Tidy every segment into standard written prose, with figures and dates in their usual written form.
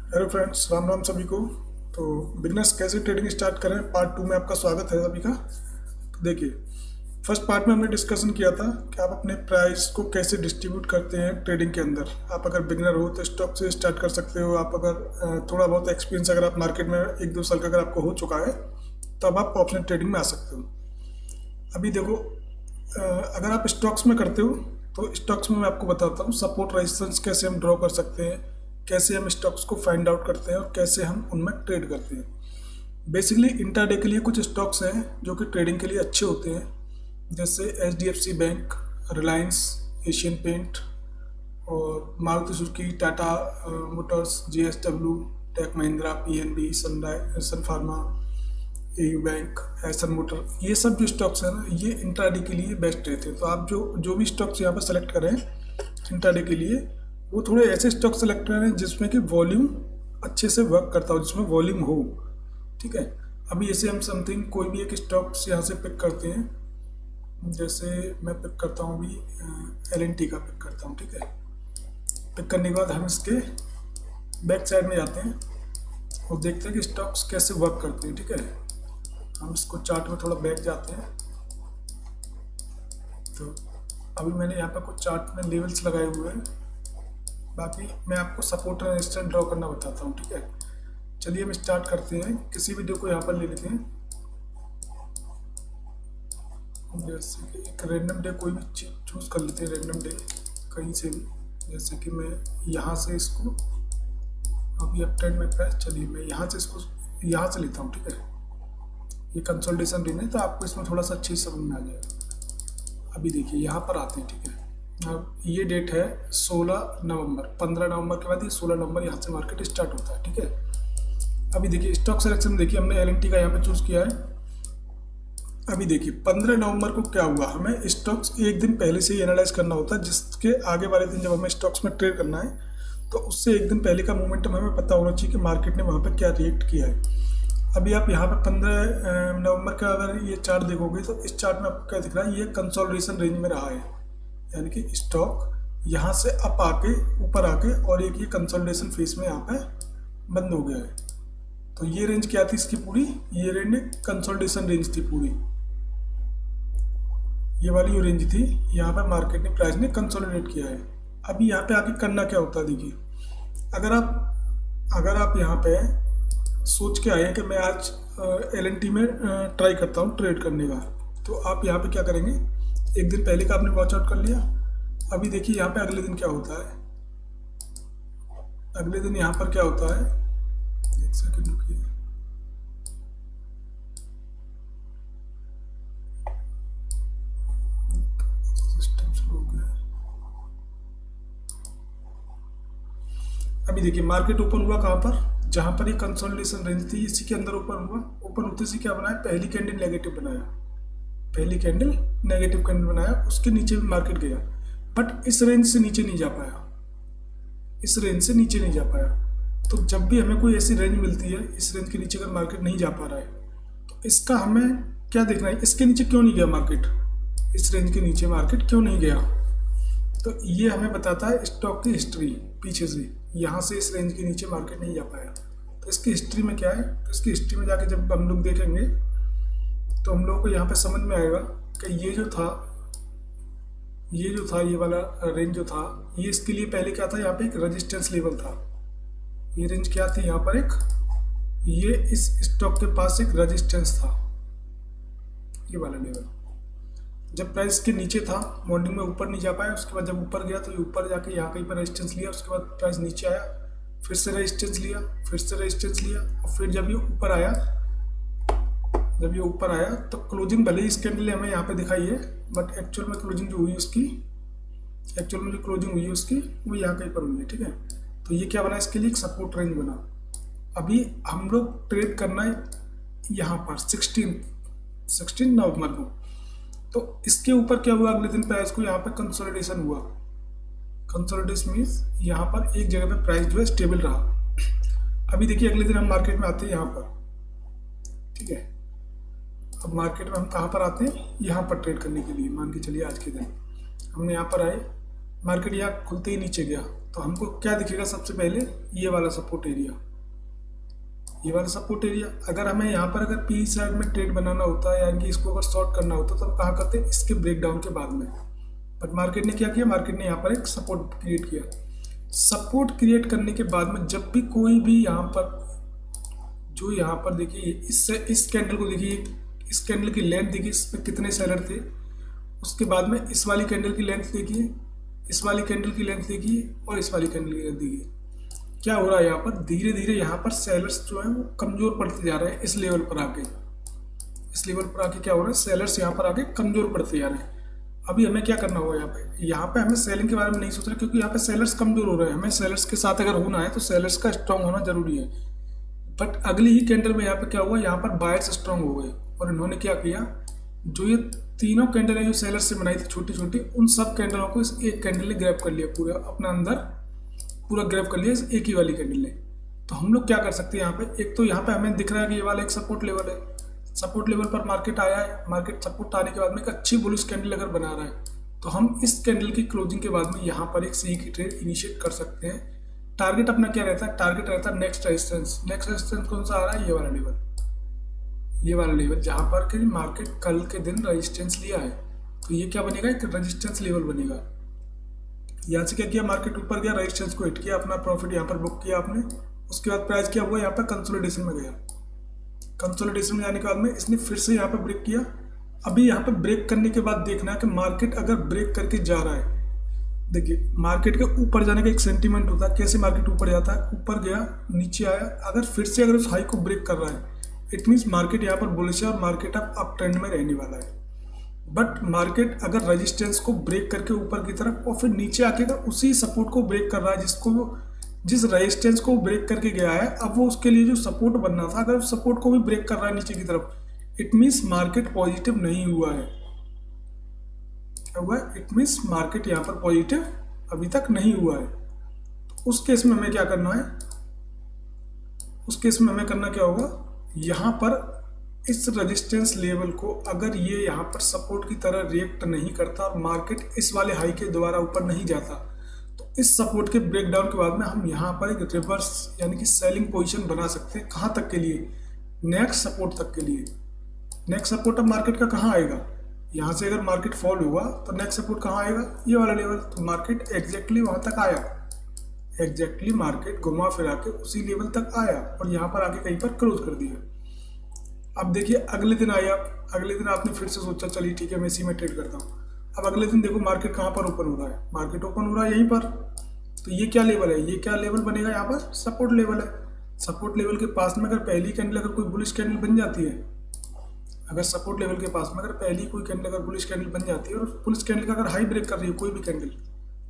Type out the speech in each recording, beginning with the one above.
Hello friends, Ram Ram सभी को। तो बिगनर्स कैसे ट्रेडिंग स्टार्ट करें, पार्ट 2 में आपका स्वागत है सभी का। तो देखिए, फर्स्ट पार्ट में हमने डिस्कशन किया था कि आप अपने प्राइस को कैसे डिस्ट्रीब्यूट करते हैं ट्रेडिंग के अंदर। आप अगर बिगनर हो तो स्टॉक से स्टार्ट कर सकते हो। आप अगर थोड़ा बहुत एक्सपीरियंस अगर आप मार्केट में 1-2 साल का अगर आपको हो चुका है तो अब आप ऑप्शन ट्रेडिंग में आ सकते हो। अभी देखो, अगर आप स्टॉक्स में करते हो तो स्टॉक्स में मैं आपको बताता हूँ सपोर्ट रेजिस्टेंस कैसे हम ड्रॉ कर सकते हैं, कैसे हम स्टॉक्स को फाइंड आउट करते हैं और कैसे हम उनमें ट्रेड करते हैं। बेसिकली इंट्राडे के लिए कुछ स्टॉक्स हैं जो कि ट्रेडिंग के लिए अच्छे होते हैं, जैसे HDFC bank, Reliance, Asian paint और Maruti Suzuki, Tata motors, JSW, tech Mahindra, PNB, sun pharma, AU bank, एसन मोटर। ये सब जो स्टॉक्स हैं ना, ये इंट्राडे के लिए बेस्ट रहते हैं। तो आप जो जो भी स्टॉक्स यहाँ पर सेलेक्ट करें इंट्राडे के लिए, वो थोड़े ऐसे स्टॉक सेलेक्ट करें जिसमें कि वॉल्यूम अच्छे से वर्क करता हो, जिसमें वॉल्यूम हो। ठीक है, अभी ऐसे हम समथिंग कोई भी एक स्टॉक्स यहाँ से पिक करते हैं। जैसे मैं पिक करता हूँ अभी एल.एन.टी का पिक करता हूँ। ठीक है, पिक करने के बाद हम इसके बैक साइड में जाते हैं और देखते हैं कि स्टॉक्स कैसे वर्क करते हैं। ठीक है, हम इसको चार्ट में थोड़ा बैक जाते हैं। तो अभी मैंने यहाँ पर कुछ चार्ट में लेवल्स लगाए हुए हैं, बाकी मैं आपको सपोर्ट और रेजिस्टेंस ड्रॉ करना बताता हूँ। ठीक है, चलिए हम स्टार्ट करते हैं। किसी वीडियो को यहाँ पर ले लेते हैं, जैसे कि एक रैंडम डे कोई भी चीज़ चूज़ कर लेते हैं, रैंडम डे कहीं से भी। जैसे कि मैं यहाँ से इसको अभी अप ट्रेंड में प्राइस, चलिए मैं यहाँ से इसको यहाँ से लेता हूँ। ठीक है, ये कंसोलिडेशन रेंज है तो आपको इसमें थोड़ा सा अच्छी समझ में आ जाएगा। अभी देखिए यहाँ पर आते हैं। ठीक है, अब ये डेट है 16 नवंबर। 15 नवंबर के बाद ये 16 नवंबर यहाँ से मार्केट स्टार्ट होता है। ठीक है, अभी देखिए स्टॉक सिलेक्शन में देखिए हमने एल.एन.टी का यहाँ पे चूज़ किया है। अभी देखिए 15 नवंबर को क्या हुआ, हमें स्टॉक्स एक दिन पहले से ही एनालाइज करना होता है, जिसके आगे वाले दिन जब हमें स्टॉक्स में ट्रेड करना है तो उससे एक दिन पहले का मोमेंटम हमें पता होना चाहिए कि मार्केट ने वहाँ पर क्या रिएक्ट किया है। अभी आप यहाँ पे 15 नवंबर का अगर ये चार्ट देखोगे तो इस चार्ट में आपको क्या दिख रहा है, ये कंसोलिडेशन रेंज में रहा है, यानी कि स्टॉक यहाँ से अप आके ऊपर आके और एक ये कंसोलिडेशन फेज में यहाँ पे बंद हो गया है। तो ये रेंज क्या थी इसकी पूरी, ये रेंज कंसोलिडेशन रेंज थी पूरी। ये वाली जो रेंज थी यहाँ पे मार्केट ने प्राइस ने कंसोलिडेट किया है। अभी यहाँ पे आके करना क्या होता है, देखिए अगर आप यहाँ पे सोच के आए हैं कि मैं आज एल.एन.टी में ट्राई करता हूँ ट्रेड करने का, तो आप यहाँ पे क्या करेंगे, एक दिन पहले का आपने वॉच आउट कर लिया। अभी देखिए यहाँ पे अगले दिन क्या होता है, अगले दिन यहाँ पर क्या होता है, एक सेकंड रुकिए। सिस्टम स्लो हो गया। अभी देखिए मार्केट ओपन हुआ कहाँ पर, जहाँ पर ये कंसोलिडेशन रेंज थी इसी के अंदर ओपन हुआ। ओपन होते से क्या बनाया, पहली कैंडल नेगेटिव बनाया, पहली कैंडल नेगेटिव कैंडल बनाया, उसके नीचे भी मार्केट गया, बट इस रेंज से नीचे नहीं जा पाया, इस रेंज से नीचे नहीं जा पाया। तो जब भी हमें कोई ऐसी रेंज मिलती है, इस रेंज के नीचे अगर मार्केट नहीं जा पा रहा है तो इसका हमें क्या देखना है, इसके नीचे क्यों नहीं गया मार्केट, इस रेंज के नीचे मार्केट क्यों नहीं गया। तो ये हमें बताता है स्टॉक की हिस्ट्री पीछे से, यहाँ से इस रेंज के नीचे मार्केट नहीं जा पाया। तो इसकी हिस्ट्री में क्या है, तो इसकी हिस्ट्री में जाके जब हम लोग देखेंगे तो हम लोगों को यहाँ पे समझ में आएगा कि ये जो था ये वाला रेंज जो था, ये इसके लिए पहले क्या था, यहाँ पे एक रेजिस्टेंस लेवल था। ये रेंज क्या थी, यहाँ पर एक, ये इस स्टॉक के पास एक रेजिस्टेंस था, ये वाला लेवल। जब प्राइस के नीचे था, मॉर्निंग में ऊपर नहीं जा पाया, उसके बाद जब ऊपर गया तो ये ऊपर जाके यहाँ कहीं पर रेजिस्टेंस लिया, उसके बाद प्राइस नीचे आया, फिर से रेजिस्टेंस लिया, फिर से रेजिस्टेंस लिया, और फिर जब ये ऊपर आया, तो क्लोजिंग भले ही इस कैंडल ने हमें यहाँ पे दिखाई है, बट एक्चुअल में क्लोजिंग जो हुई उसकी, एक्चुअल में जो क्लोजिंग हुई है उसकी वो यहाँ कहीं पर हुई है। ठीक है, तो ये क्या बना, इसके लिए एक सपोर्ट रेंज बना। अभी हम लोग ट्रेड करना है यहाँ पर 16 नवंबर को। तो इसके ऊपर क्या हुआ, अगले दिन प्राइस को यहाँ पर कंसोलिडेशन हुआ। कंसोलिडेशन मीन्स यहाँ पर एक जगह पे प्राइस जो है स्टेबल रहा। अभी देखिए अगले दिन हम मार्केट में आते हैं यहाँ पर। ठीक है, अब मार्केट में हम कहाँ पर आते हैं, यहाँ पर ट्रेड करने के लिए। मान के चलिए आज के दिन हमने यहाँ पर आए, मार्केट यहाँ खुलते ही नीचे गया, तो हमको क्या दिखेगा सबसे पहले, ये वाला सपोर्ट एरिया, ये वाला सपोर्ट एरिया। अगर हमें यहाँ पर अगर पी साइड में ट्रेड बनाना होता है यानी कि इसको अगर शॉर्ट करना होता तो हम कहाँ करते हैं, इसके ब्रेकडाउन के बाद में। बट मार्केट ने क्या किया, मार्केट ने यहाँ पर एक सपोर्ट क्रिएट किया। सपोर्ट क्रिएट करने के बाद में जब भी कोई भी यहाँ पर, जो यहाँ पर देखिए इससे इस कैंडल को देखिए, इस कैंडल की लेंथ देखिए, इसमें कितने सेलर थे। उसके बाद में इस वाली कैंडल की लेंथ देखिए, इस वाली कैंडल की लेंथ देखिए, और इस वाली कैंडल की लेंथ देखिए। क्या हो रहा है यहाँ पर, धीरे धीरे यहाँ पर सेलर्स जो है वो कमजोर पड़ते जा रहे हैं। इस लेवल पर आके, इस लेवल पर आके क्या हो रहा है, सेलर्स यहाँ पर आके कमजोर पड़ते जा रहे हैं। अभी हमें क्या करना होगा, यहाँ पे हमें सेलिंग के बारे में नहीं सोच रहे, क्योंकि यहाँ पे सेलर्स कमजोर हो रहे हैं। हमें सेलर्स के साथ अगर होना है तो सेलर्स का स्ट्रांग होना जरूरी है। बट अगली ही कैंडल में यहाँ पे क्या हुआ, यहाँ पर बायर्स स्ट्रांग हो गए और इन्होंने क्या किया, जो ये तीनों कैंडल है जो सेलर्स से बनाई थी छोटी छोटी, उन सब कैंडलों को इस एक कैंडल ने ग्रैब कर लिया, पूरा अपना अंदर पूरा ग्रैब कर लिया इस एक ही वाली कैंडल ने। तो हम लोग क्या कर सकते हैं यहाँ पे, एक तो यहाँ पे हमें दिख रहा है कि ये वाला एक सपोर्ट लेवल है, सपोर्ट लेवल पर मार्केट आया है। मार्केट सपोर्ट आने के बाद में एक अच्छी बुलिश कैंडल अगर बना रहा है तो हम इस कैंडल की क्लोजिंग के बाद में यहाँ पर एक सी की ट्रेड इनिशिएट कर सकते हैं। टारगेट अपना क्या रहता है, टारगेट रहता है नेक्स्ट रेजिस्टेंस। नेक्स्ट रेजिस्टेंस कौन सा आ रहा है, ये वाला लेवल, ये वाला लेवल जहाँ पर कि मार्केट कल के दिन रेजिस्टेंस लिया है। तो ये क्या बनेगा, एक रेजिस्टेंस लेवल बनेगा। यहाँ से क्या किया, मार्केट ऊपर गया, रेजिस्टेंस को हिट किया, अपना प्रॉफिट यहाँ पर बुक किया आपने। उसके बाद प्राइस क्या हुआ, यहाँ पर कंसोलिडेशन में गया। कंसोलिडेशन में जाने के बाद में इसने फिर से यहाँ पर ब्रेक किया। अभी यहाँ पर ब्रेक करने के बाद देखना है कि मार्केट अगर ब्रेक करके जा रहा है, देखिए मार्केट के ऊपर जाने का एक सेंटीमेंट होता है, कैसे मार्केट ऊपर जाता है, ऊपर गया नीचे आया, अगर फिर से अगर उस हाई को ब्रेक कर रहा है इट मीन्स मार्केट यहाँ पर बुलिश है और मार्केट अब ट्रेंड में रहने वाला है। बट मार्केट अगर रेजिस्टेंस को ब्रेक करके ऊपर की तरफ और फिर नीचे आके उसी सपोर्ट को ब्रेक कर रहा है, जिस रेजिस्टेंस को ब्रेक करके गया है, अब वो उसके लिए जो सपोर्ट बनना था अगर उस सपोर्ट को भी ब्रेक कर रहा है नीचे की तरफ, इट मीन्स मार्केट पॉजिटिव नहीं हुआ है। क्या हुआ है, इट मीन्स मार्केट यहाँ पर पॉजिटिव अभी तक नहीं हुआ है। तो उस केस में हमें क्या करना है, उस केस में हमें करना क्या होगा, यहाँ पर इस रेजिस्टेंस लेवल को अगर ये यहाँ पर सपोर्ट की तरह रिएक्ट नहीं करता और मार्केट इस वाले हाई के द्वारा ऊपर नहीं जाता, तो इस सपोर्ट के ब्रेकडाउन के बाद में हम यहाँ पर एक रिवर्स यानी कि सेलिंग पोजीशन बना सकते हैं। कहाँ तक के लिए, नेक्स्ट सपोर्ट तक के लिए। नेक्स्ट सपोर्ट अब मार्केट का कहाँ आएगा, यहाँ से अगर मार्केट फॉल हुआ तो नेक्स्ट सपोर्ट कहाँ आएगा, ये वाला लेवल। तो मार्केट एग्जैक्टली वहाँ तक आया, एग्जैक्टली मार्केट घुमा फिरा के उसी लेवल तक आया और यहाँ पर आके कहीं पर क्लोज कर दिया। अब देखिए अगले दिन आया, अगले दिन आपने फिर से सोचा चलिए ठीक है मैं इसी में ट्रेड करता हूँ। अब अगले दिन देखो मार्केट कहाँ पर ओपन हो रहा है, मार्केट ओपन हो रहा है यहीं पर। तो ये क्या लेवल है, ये क्या लेवल बनेगा, यहाँ पर सपोर्ट लेवल है। सपोर्ट लेवल के पास में अगर पहली कैंडल अगर कोई बुलिश कैंडल बन जाती है, अगर सपोर्ट लेवल के पास में अगर पहली कोई कैंडल अगर बुलिश कैंडल बन जाती है और बुलिश कैंडल का अगर हाई ब्रेक कर रही है कोई भी कैंडल,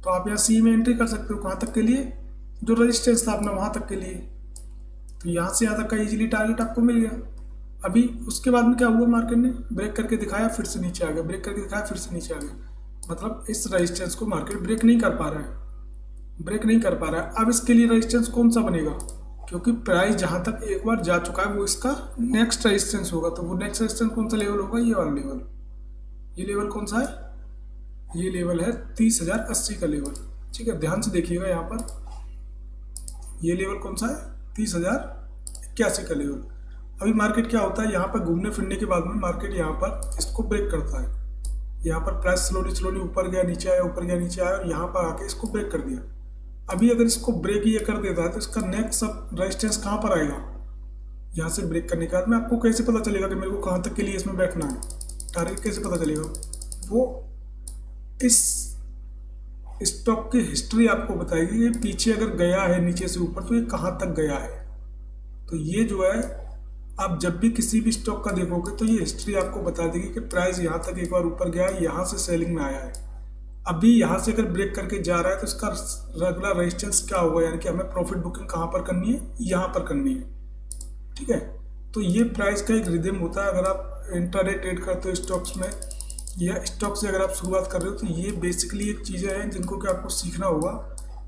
तो आप यहाँ सी में एंट्री कर सकते हो। कहाँ तक के लिए, जो रजिस्टेंस था अपना वहाँ तक के लिए। तो यहाँ से यहाँ तक का इजीली टारगेट आपको मिल गया। अभी उसके बाद में क्या हुआ, मार्केट ने ब्रेक करके दिखाया फिर से नीचे आ गया, ब्रेक करके दिखाया फिर से नीचे आ गया। मतलब इस रेजिस्टेंस को मार्केट ब्रेक नहीं कर पा रहा है, ब्रेक नहीं कर पा रहा है। अब इसके लिए रेजिस्टेंस कौन सा बनेगा, क्योंकि प्राइस जहाँ तक एक बार जा चुका है वो इसका नेक्स्ट रेजिस्टेंस होगा। तो वो नेक्स्ट रेजिस्टेंस कौन सा लेवल होगा, ये वाला लेवल। ये लेवल कौन सा है, ये लेवल है 30,080 का लेवल। ठीक है, ध्यान से देखिएगा यहाँ पर, ये लेवल कौन सा है, 30,081 का लेवल। अभी मार्केट क्या होता है, यहाँ पर घूमने फिरने के बाद में मार्केट यहाँ पर इसको ब्रेक करता है। यहाँ पर प्राइस स्लोली ऊपर गया नीचे आया, ऊपर गया नीचे आया और यहाँ पर आके इसको ब्रेक कर दिया। अभी अगर इसको ब्रेक ये कर देता है तो इसका नेक्स्ट सब रेजिस्टेंस कहाँ पर आएगा, यहाँ से ब्रेक करने के बाद में आपको कैसे पता चलेगा कि मेरे को कहाँ तक के लिए इसमें बैठना है, टारगेट कैसे पता चलेगा, वो इस स्टॉक की हिस्ट्री आपको बताएगी। ये पीछे अगर गया है नीचे से ऊपर तो ये कहाँ तक गया है। तो ये जो है आप जब भी किसी भी स्टॉक का देखोगे तो ये हिस्ट्री आपको बता देगी कि प्राइस यहाँ तक एक बार ऊपर गया है, यहाँ से सेलिंग में आया है। अभी यहाँ से अगर ब्रेक करके जा रहा है तो इसका रेगुलर रेजिस्टेंस क्या होगा, यानी कि हमें प्रॉफिट बुकिंग कहाँ पर करनी है, यहाँ पर करनी है। ठीक है, तो ये प्राइस का एक रिदम होता है। अगर आप इंट्राडे ट्रेड करते हो स्टॉक्स में या स्टॉक से अगर आप शुरुआत कर रहे हो तो ये बेसिकली एक चीज़ें हैं जिनको कि आपको सीखना होगा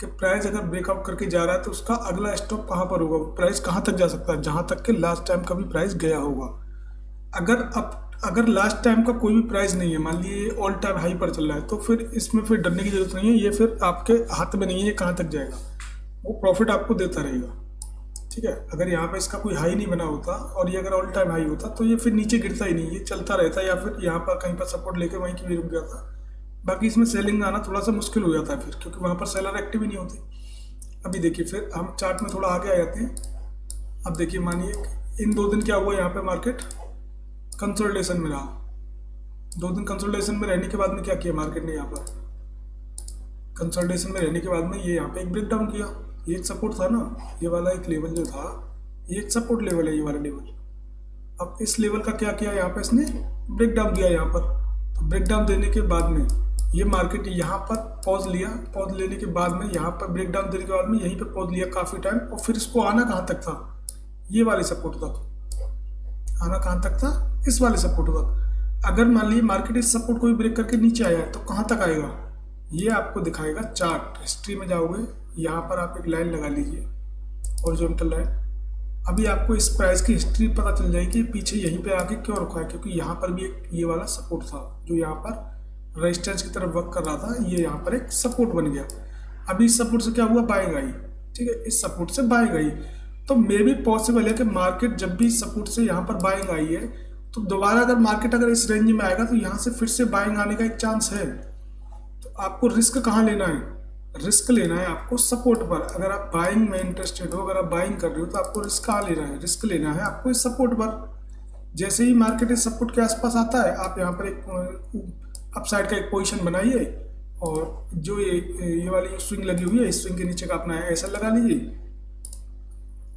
कि प्राइस अगर ब्रेकआउट करके जा रहा है तो उसका अगला स्टॉप कहाँ पर होगा, प्राइस कहाँ तक जा सकता है, जहाँ तक कि लास्ट टाइम कभी प्राइस गया होगा। अगर लास्ट टाइम का कोई भी प्राइस नहीं है, मान लीजिए ऑल टाइम हाई पर चल रहा है, तो फिर इसमें फिर डरने की जरूरत नहीं है। ये फिर आपके हाथ में नहीं है ये कहाँ तक जाएगा, वो प्रॉफिट आपको देता रहेगा। ठीक है, अगर यहाँ पे इसका कोई हाई नहीं बना होता और ये अगर ऑल टाइम हाई होता तो ये फिर नीचे गिरता ही नहीं, ये चलता रहता, या फिर यहाँ पर कहीं पर सपोर्ट लेके वहीं की भी रुक जाता। बाकी इसमें सेलिंग आना थोड़ा सा मुश्किल हो जाता है फिर, क्योंकि वहाँ पर सेलर एक्टिव ही नहीं होती। अभी देखिए फिर हम चार्ट में थोड़ा आगे आ जाते हैं। अब देखिए मानिए इन 2 दिन क्या हुआ, यहाँ पे मार्केट कंसोलिडेशन में रहा। 2 दिन कंसोलिडेशन में रहने के बाद में क्या किया मार्केट ने, यहाँ पर कंसोलिडेशन में रहने के बाद में ये यहाँ पे एक ब्रेक डाउन किया। ये एक सपोर्ट था ना, ये वाला एक लेवल जो था, ये एक सपोर्ट लेवल है, ये वाला लेवल। अब इस लेवल का क्या किया, यहाँ पे इसने ब्रेक डाउन दिया यहाँ पर। तो ब्रेक डाउन देने के बाद में ये मार्केट यहाँ पर पॉज लिया, पॉज लेने के बाद में यहाँ पर ब्रेक डाउन देने के बाद में यहीं पर पॉज लिया काफ़ी टाइम, और फिर इसको आना कहाँ तक था, ये वाले सपोर्ट तक। आना कहाँ तक था, इस वाले सपोर्ट तक। अगर मान लीजिए मार्केट इस सपोर्ट को भी ब्रेक करके नीचे आया है तो कहाँ तक आएगा, ये आपको दिखाएगा चार्ट। हिस्ट्री में जाओगे, यहाँ पर आप एक लाइन लगा लीजिए, हॉरिजॉन्टल लाइन। अभी आपको इस प्राइस की हिस्ट्री पता चल जाएगी पीछे यहीं पे आके क्यों रुका है, क्योंकि यहाँ पर भी एक ये वाला सपोर्ट था जो यहाँ पर रेजिस्टेंस की तरफ वर्क कर रहा था, ये यहाँ पर एक सपोर्ट बन गया। अभी इस सपोर्ट से क्या हुआ, बाइंग आई। ठीक है, इस सपोर्ट से बाइंग आई, तो मे भी पॉसिबल है कि मार्केट जब भी सपोर्ट से यहाँ पर बाइंग आई है तो दोबारा अगर मार्केट अगर इस रेंज में आएगा तो यहाँ से फिर से बाइंग आने का एक चांस है। तो आपको रिस्क कहाँ लेना है, रिस्क लेना है आपको सपोर्ट पर। अगर आप बाइंग में इंटरेस्टेड हो, अगर आप बाइंग कर रहे हो तो आपको रिस्क कहाँ लेना है, रिस्क लेना है आपको इस सपोर्ट पर। जैसे ही मार्केट इस सपोर्ट के आसपास आता है, आप यहाँ पर एक अपसाइड का एक पोजीशन बनाइए, और जो ये वाली स्विंग लगी हुई है, इस स्विंग के नीचे का अपना एसएल लगा लीजिए,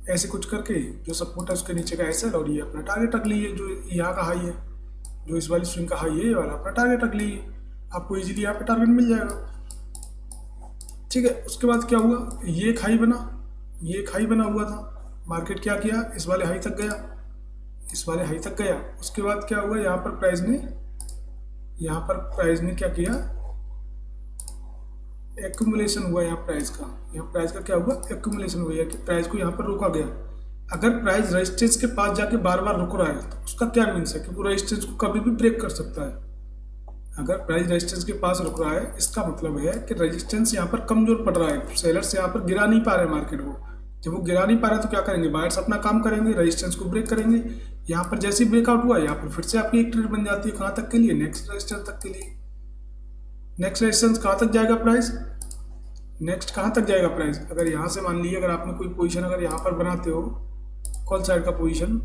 ऐसे कुछ करके जो सपोर्ट है उसके नीचे का एसएल, और ये अपना टारगेट रख लीजिए जो यहाँ का हाई है, जो इस वाली स्विंग का हाई है, ये वाला अपना टारगेट रख लीजिए, आपको इजीली यहाँ पे टारगेट मिल जाएगा। ठीक है, उसके बाद क्या हुआ, ये एक हाई बना, ये एक हाई बना हुआ था, मार्केट क्या किया, इस वाले हाई तक गया, इस वाले हाई तक गया। उसके बाद क्या हुआ, यहाँ पर प्राइस ने क्या किया, एक्यूमुलेशन हुआ यहाँ प्राइस का क्या हुआ, एक्यूमुलेशन हुआ कि प्राइस को यहाँ पर रोका गया। अगर प्राइस रेजिस्टेंस के पास जाके बार बार रुक रहा है तो उसका क्या मीन्स है कि वो रेजिस्टेंस को कभी भी ब्रेक कर सकता है। अगर प्राइस रेजिस्टेंस के पास रुक रहा है, इसका मतलब है कि रेजिस्टेंस यहाँ पर कमजोर पड़ रहा है, सेलर्स यहाँ पर गिरा नहीं पा रहे मार्केट को। जब वो गिरा नहीं पा रहा तो क्या करेंगे, बायर्स अपना काम करेंगे, रेजिस्टेंस को ब्रेक करेंगे। यहाँ पर जैसे ही ब्रेकआउट हुआ, यहाँ पर फिर से आपकी एक ट्रेड बन जाती है, कहाँ तक के लिए, नेक्स्ट रेजिस्टेंस तक के लिए। नेक्स्ट रेजिस्टेंस कहाँ तक जाएगा प्राइस, नेक्स्ट कहाँ तक जाएगा प्राइस। अगर यहाँ से मान लीजिए अगर आपने कोई पोजीशन अगर यहाँ पर बनाते हो, कॉल साइड का पोजीशन,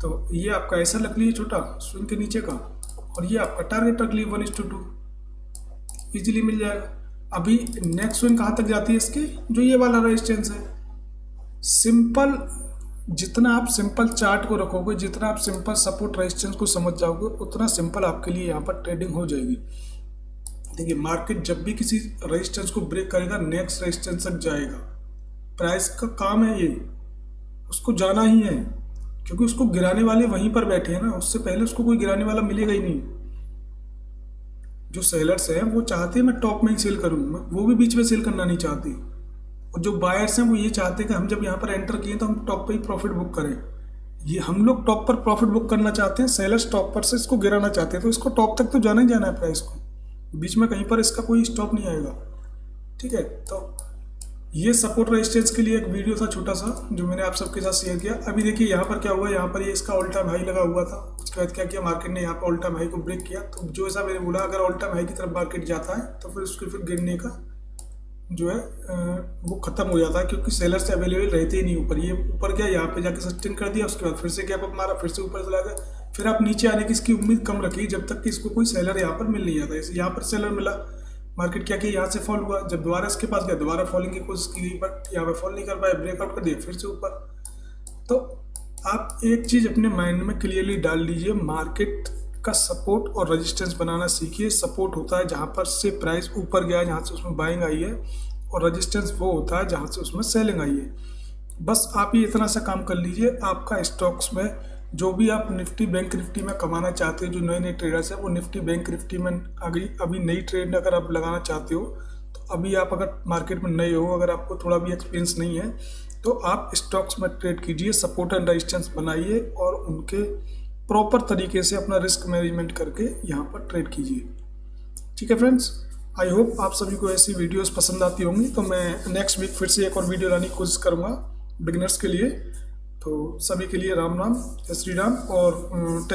तो ये आपका ऐसा रख लीजिए छोटा स्विंग के नीचे का, और ये आपका टारगेट रख लीजिए 1:2, इजीली मिल जाएगा। अभी नेक्स्ट स्विंग कहाँ तक जाती है इसकी, जो ये वाला रेजिस्टेंस है। सिंपल, जितना आप सिंपल चार्ट को रखोगे, जितना आप सिंपल सपोर्ट रेजिस्टेंस को समझ जाओगे, उतना सिंपल आपके लिए यहाँ पर ट्रेडिंग हो जाएगी। देखिए मार्केट जब भी किसी रेजिस्टेंस को ब्रेक करेगा, नेक्स्ट रेजिस्टेंस तक जाएगा। प्राइस का काम है ये, उसको जाना ही है, क्योंकि उसको गिराने वाले वहीं पर बैठे हैं ना, उससे पहले उसको कोई गिराने वाला मिलेगा ही नहीं। जो सेलर्स हैं वो चाहते हैं मैं टॉप में ही सेल करूँ, वो भी बीच में सेल करना नहीं चाहते। और जो बायर्स हैं वो ये चाहते हैं कि हम जब यहाँ पर एंटर किए तो हम टॉप पे ही प्रॉफिट बुक करें। ये हम लोग टॉप पर प्रॉफिट बुक करना चाहते हैं, सेलर्स टॉप पर से इसको गिराना चाहते हैं। तो इसको टॉप तक तो जाना ही जाना है प्राइस को, बीच में कहीं पर इसका कोई स्टॉप नहीं आएगा। ठीक है, तो ये सपोर्ट रेजिस्टेंस के लिए एक वीडियो था छोटा सा जो मैंने आप सबके साथ शेयर किया। अभी देखिए यहाँ पर क्या हुआ, यहाँ पर ये इसका ऑल टाइम हाई लगा हुआ था। उसके बाद क्या किया, मार्केट ने यहाँ पर ऑल टाइम हाई को ब्रेक किया। तो जो ऐसा मैंने बोला, अगर ऑल टाइम हाई की तरफ मार्केट जाता है तो फिर उसके फिर गिरने का जो है वो खत्म हो जाता है, क्योंकि सेलर से अवेलेबल रहते ही नहीं ऊपर। ये ऊपर गया, यहाँ पे जाके सस्टेन कर दिया, उसके बाद फिर से गैप अप मारा, फिर से ऊपर चला गया, फिर आप नीचे आने की इसकी उम्मीद कम रखिए जब तक कि इसको कोई सेलर यहाँ पर मिल नहीं जाता। यहाँ पर सेलर मिला, मार्केट क्या किया, यहाँ से फॉल हुआ, जब दोबारा इसके पास गया दोबारा फॉलिंग की कोशिश की, बट यहाँ पे फॉल नहीं कर पाया, ब्रेकआउट कर दिया, फिर से ऊपर। तो आप एक चीज़ अपने माइंड में क्लियरली डाल लीजिए, मार्केट का सपोर्ट और रेजिस्टेंस बनाना सीखिए। सपोर्ट होता है जहाँ पर से प्राइस ऊपर गया, जहाँ से उसमें बाइंग आई है, और रेजिस्टेंस वो होता है जहाँ से उसमें सेलिंग आई है। बस आप ये इतना सा काम कर लीजिए, आपका स्टॉक्स में जो भी आप निफ्टी बैंक निफ्टी में कमाना चाहते हो, जो नए नए ट्रेडर्स हैं वो निफ्टी बैंक निफ्टी में अभी नई ट्रेड अगर आप लगाना चाहते हो, तो अभी आप अगर मार्केट में नए हो, अगर आपको थोड़ा भी एक्सपीरियंस नहीं है, तो आप स्टॉक्स में ट्रेड कीजिए, सपोर्ट एंड रेजिस्टेंस बनाइए और उनके प्रॉपर तरीके से अपना रिस्क मैनेजमेंट करके यहाँ पर ट्रेड कीजिए। ठीक है फ्रेंड्स, आई होप आप सभी को ऐसी वीडियोस पसंद आती होंगी। तो मैं नेक्स्ट वीक फिर से एक और वीडियो लाने की कोशिश करूँगा बिगिनर्स के लिए। तो सभी के लिए राम राम, जय श्री राम। और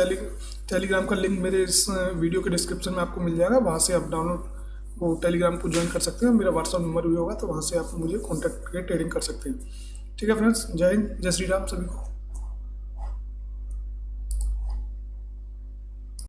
टेलीग्राम का लिंक मेरे इस वीडियो के डिस्क्रिप्शन में आपको मिल जाएगा, वहाँ से आप डाउनलोड वो टेलीग्राम को ज्वाइन कर सकते हैं। मेरा व्हाट्सअप नंबर भी होगा, तो वहाँ से आप मुझे कॉन्टैक्ट करके ट्रेडिंग कर सकते हैं। ठीक है फ्रेंड्स, जय हिंद, जय श्री राम सभी को।